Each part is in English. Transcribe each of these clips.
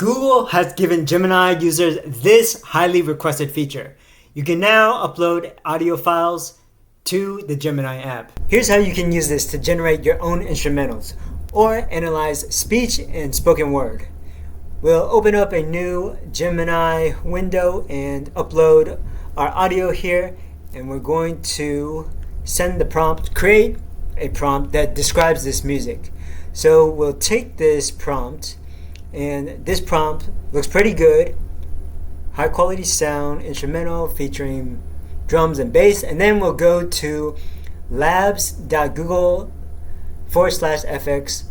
Google has given Gemini users this highly requested feature. You can now upload audio files to the Gemini app. Here's how you can use this to generate your own instrumentals or analyze speech and spoken word. We'll open up a new Gemini window and upload our audio here, and we're going to send the prompt, create a prompt that describes this music. So we'll take this prompt, and this prompt looks pretty good. High quality sound, instrumental featuring drums and bass, and then we'll go to labs.google/fx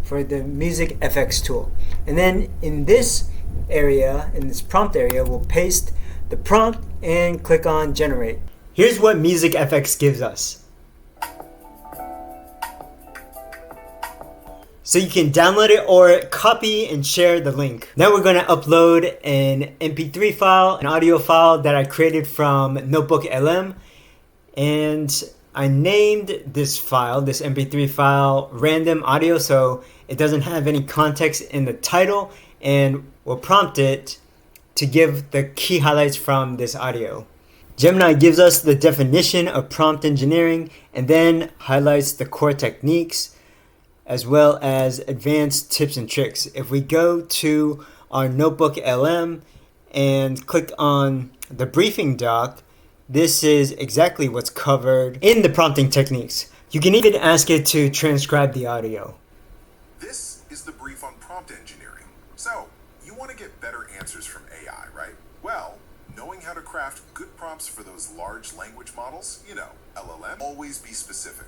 for the music FX tool. And then in this area, in this prompt area, we'll paste the prompt and click on generate. Here's what Music FX gives us. So you can download it or copy and share the link. Now we're gonna upload an MP3 file, an audio file that I created from Notebook LM. And I named this file, this MP3 file, random audio, so it doesn't have any context in the title, and we'll prompt it to give the key highlights from this audio. Gemini gives us the definition of prompt engineering and then highlights the core techniques as well as advanced tips and tricks. If we go to our Notebook LM and click on the briefing doc, this is exactly what's covered in the prompting techniques. You can even ask it to transcribe the audio. This is the brief on prompt engineering. So, you want to get better answers from AI, right? Well, knowing how to craft good prompts for those large language models, LLM, always be specific.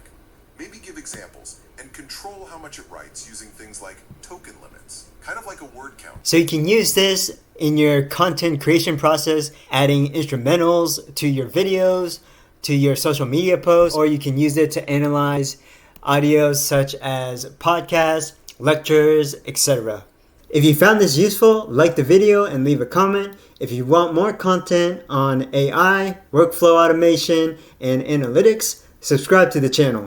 Maybe give examples and control how much it writes using things like token limits, kind of like a word count. So you can use this in your content creation process, adding instrumentals to your videos, to your social media posts, or you can use it to analyze audio such as podcasts, lectures, etc. If you found this useful, like the video and leave a comment. If you want more content on AI, workflow automation, and analytics, subscribe to the channel.